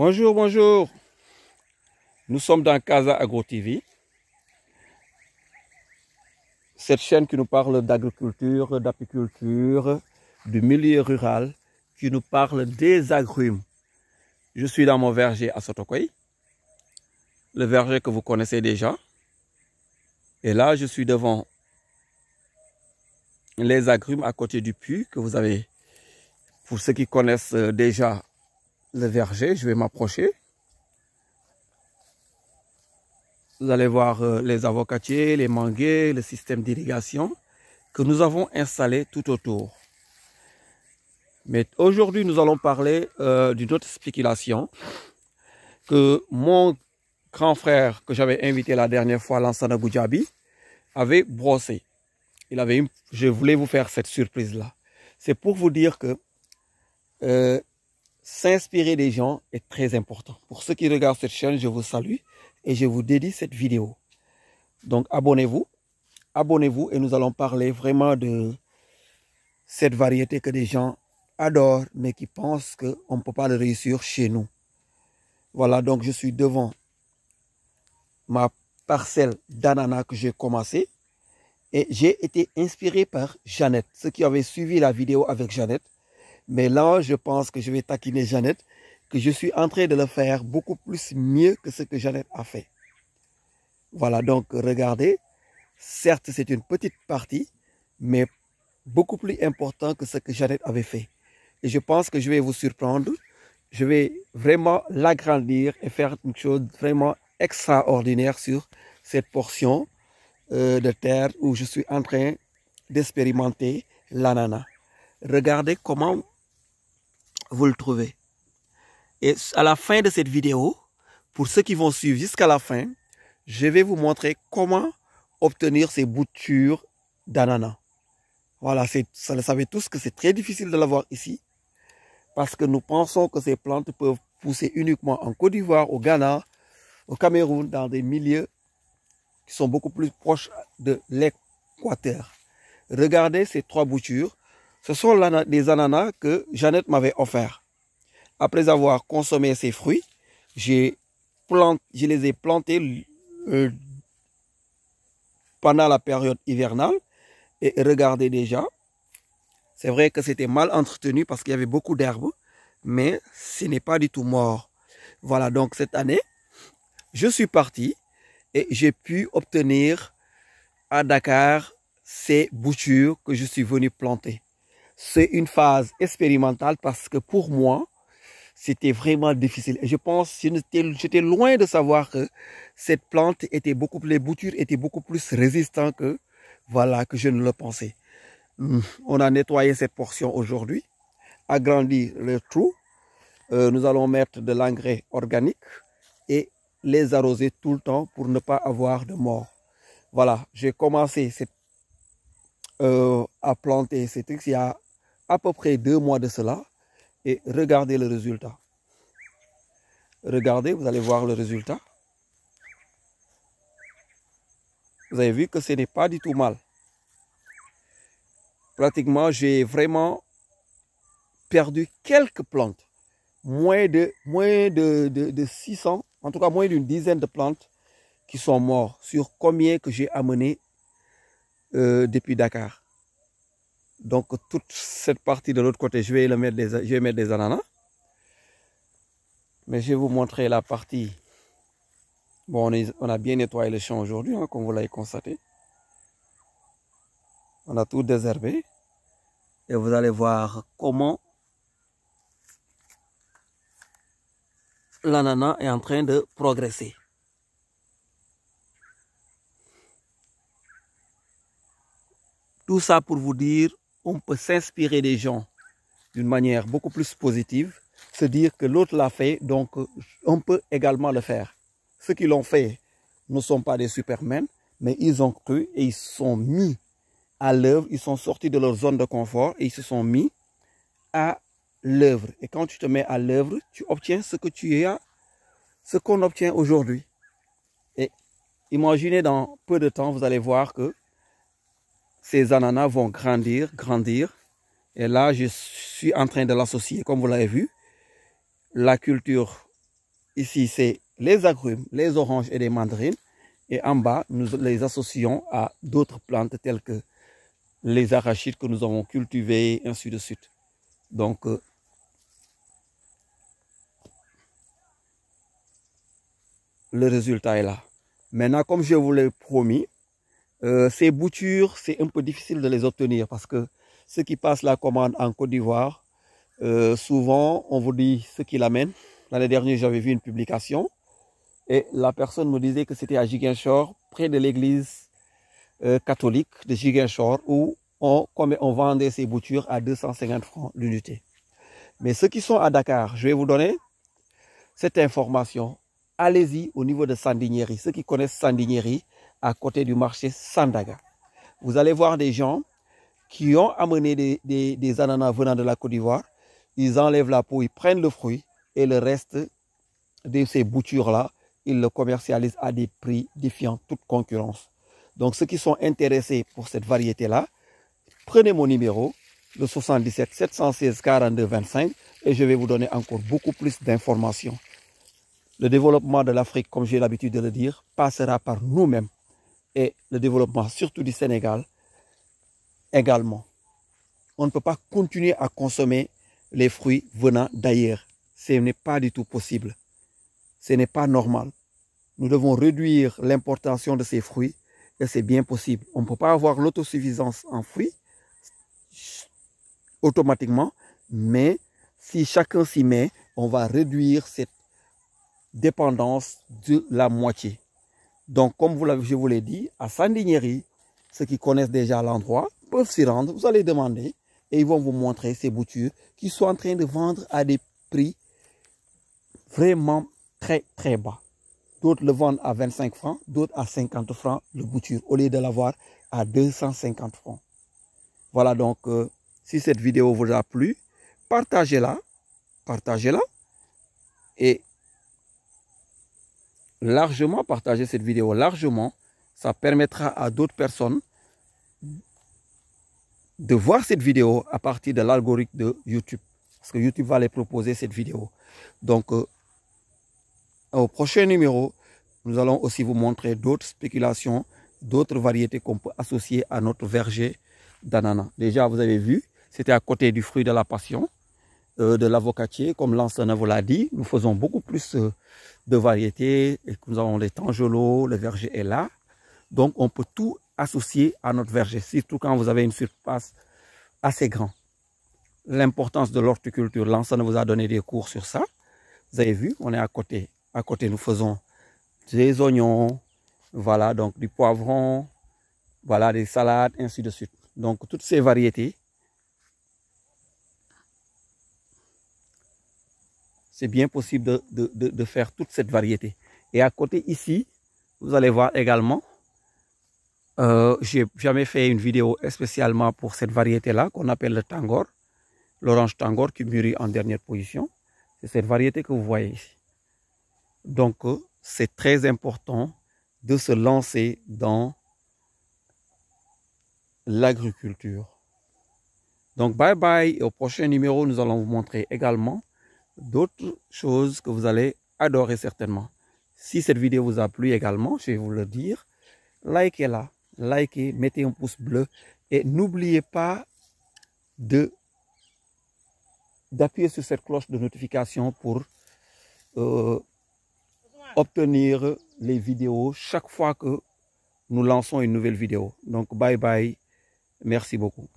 Bonjour, bonjour. Nous sommes dans Casa Agro TV, cette chaîne qui nous parle d'agriculture, d'apiculture, du milieu rural, qui nous parle des agrumes. Je suis dans mon verger à Sotokoy, le verger que vous connaissez déjà. Et là, je suis devant les agrumes à côté du puits que vous avez. Pour ceux qui connaissent déjà le verger, je vais m'approcher. Vous allez voir les avocatiers, les manguiers, le système d'irrigation que nous avons installé tout autour. Mais aujourd'hui, nous allons parler d'une autre spéculation que mon grand frère que j'avais invité la dernière fois, Lansana Goudjabi, avait brossé. Je voulais vous faire cette surprise-là. C'est pour vous dire que s'inspirer des gens est très important. Pour ceux qui regardent cette chaîne, je vous salue et je vous dédie cette vidéo. Donc abonnez-vous et nous allons parler vraiment de cette variété que des gens adorent mais qui pensent qu'on ne peut pas le réussir chez nous. Voilà, donc je suis devant ma parcelle d'ananas que j'ai commencé et j'ai été inspiré par Jeannette. Ceux qui avaient suivi la vidéo avec Jeannette, mais là je pense que je vais taquiner Jeannette, que je suis en train de le faire beaucoup plus mieux que ce que Jeannette a fait. Voilà, donc regardez, certes c'est une petite partie, mais beaucoup plus important que ce que Jeannette avait fait. Et je pense que je vais vous surprendre, je vais vraiment l'agrandir et faire une chose vraiment extraordinaire sur cette portion de terre où je suis en train d'expérimenter l'ananas. Regardez comment vous le trouvez. Et à la fin de cette vidéo, pour ceux qui vont suivre jusqu'à la fin, je vais vous montrer comment obtenir ces boutures d'ananas. Voilà, vous le savez tous que c'est très difficile de l'avoir ici, parce que nous pensons que ces plantes peuvent pousser uniquement en Côte d'Ivoire, au Ghana, au Cameroun, dans des milieux qui sont beaucoup plus proches de l'équateur. Regardez ces trois boutures. Ce sont des ananas que Jeannette m'avait offert. Après avoir consommé ces fruits, je les ai plantés pendant la période hivernale. Et regardez déjà, c'est vrai que c'était mal entretenu parce qu'il y avait beaucoup d'herbes, mais ce n'est pas du tout mort. Voilà, donc cette année, je suis parti et j'ai pu obtenir à Dakar ces boutures que je suis venu planter. C'est une phase expérimentale parce que pour moi, c'était vraiment difficile. Et je pense que j'étais loin de savoir que cette plante était les boutures étaient beaucoup plus résistantes que, voilà, que je ne le pensais. On a nettoyé cette portion aujourd'hui, agrandi le trou. Nous allons mettre de l'engrais organique et les arroser tout le temps pour ne pas avoir de mort. Voilà, j'ai commencé à planter ces trucs il y a à peu près 2 mois de cela. Et regardez le résultat. Regardez, vous allez voir le résultat. Vous avez vu que ce n'est pas du tout mal. Pratiquement, j'ai vraiment perdu quelques plantes. Moins de 600, en tout cas moins d'une dizaine de plantes qui sont mortes sur combien que j'ai amené depuis Dakar. Donc toute cette partie de l'autre côté, je vais mettre des ananas. Mais je vais vous montrer la partie. Bon, on a bien nettoyé le champ aujourd'hui, hein, comme vous l'avez constaté. On a tout désherbé. Et vous allez voir comment l'ananas est en train de progresser. Tout ça pour vous dire, on peut s'inspirer des gens d'une manière beaucoup plus positive, se dire que l'autre l'a fait, donc on peut également le faire. Ceux qui l'ont fait ne sont pas des supermen, mais ils ont cru et ils se sont mis à l'œuvre, ils sont sortis de leur zone de confort et ils se sont mis à l'œuvre. Et quand tu te mets à l'œuvre, tu obtiens ce que tu as, ce qu'on obtient aujourd'hui. Et imaginez dans peu de temps, vous allez voir que ces ananas vont grandir. Et là, je suis en train de l'associer, comme vous l'avez vu, la culture ici c'est les agrumes, les oranges et les mandarines. Et en bas, nous les associons à d'autres plantes telles que les arachides que nous avons cultivés, ainsi de suite. Donc, le résultat est là. Maintenant, comme je vous l'ai promis, ces boutures, c'est un peu difficile de les obtenir parce que ceux qui passent la commande en Côte d'Ivoire, souvent, on vous dit ce qui l'amène. L'année dernière, j'avais vu une publication et la personne me disait que c'était à Ziguinchor, près de l'église catholique de Ziguinchor, où on vendait ces boutures à 250 francs l'unité. Mais ceux qui sont à Dakar, je vais vous donner cette information. Allez-y au niveau de Sandiniéry. Ceux qui connaissent Sandiniéry, à côté du marché Sandaga. Vous allez voir des gens qui ont amené des ananas venant de la Côte d'Ivoire. Ils enlèvent la peau, ils prennent le fruit et le reste de ces boutures-là, ils le commercialisent à des prix défiant toute concurrence. Donc ceux qui sont intéressés pour cette variété-là, prenez mon numéro, le 77 716 42 25, et je vais vous donner encore beaucoup plus d'informations. Le développement de l'Afrique, comme j'ai l'habitude de le dire, passera par nous-mêmes. Et le développement, surtout du Sénégal, également. On ne peut pas continuer à consommer les fruits venant d'ailleurs. Ce n'est pas du tout possible. Ce n'est pas normal. Nous devons réduire l'importation de ces fruits et c'est bien possible. On ne peut pas avoir l'autosuffisance en fruits automatiquement, mais si chacun s'y met, on va réduire cette dépendance de la moitié. Donc, comme je vous l'ai dit, à Sandiniéry, ceux qui connaissent déjà l'endroit peuvent s'y rendre. Vous allez demander et ils vont vous montrer ces boutures qui sont en train de vendre à des prix vraiment très très bas. D'autres le vendent à 25 francs, d'autres à 50 francs le bouture, au lieu de l'avoir à 250 francs. Voilà donc, si cette vidéo vous a plu, partagez-la et largement, partagez cette vidéo largement. Ça permettra à d'autres personnes de voir cette vidéo à partir de l'algorithme de YouTube. Parce que YouTube va les proposer cette vidéo. Donc, au prochain numéro, nous allons aussi vous montrer d'autres spéculations, d'autres variétés qu'on peut associer à notre verger d'ananas. Déjà, vous avez vu, c'était à côté du fruit de la passion, de l'avocatier, comme l'enseignant vous l'a dit. Nous faisons beaucoup plus de variétés. Et nous avons les tangelots, le verger est là. Donc, on peut tout associer à notre verger, surtout quand vous avez une surface assez grande. L'importance de l'horticulture, l'enseignant vous a donné des cours sur ça. Vous avez vu, on est à côté. À côté, nous faisons des oignons, voilà, donc du poivron, voilà, des salades, ainsi de suite. Donc, toutes ces variétés, c'est bien possible de faire toute cette variété. Et à côté, ici, vous allez voir également, j'ai jamais fait une vidéo spécialement pour cette variété-là, qu'on appelle le tangor, l'orange tangor qui mûrit en dernière position. C'est cette variété que vous voyez ici. Donc, c'est très important de se lancer dans l'agriculture. Donc, bye bye. Et au prochain numéro, nous allons vous montrer également d'autres choses que vous allez adorer certainement. Si cette vidéo vous a plu également, je vais vous le dire, likez-la, likez, mettez un pouce bleu et n'oubliez pas d'appuyer sur cette cloche de notification pour obtenir les vidéos chaque fois que nous lançons une nouvelle vidéo. Donc, bye bye. Merci beaucoup.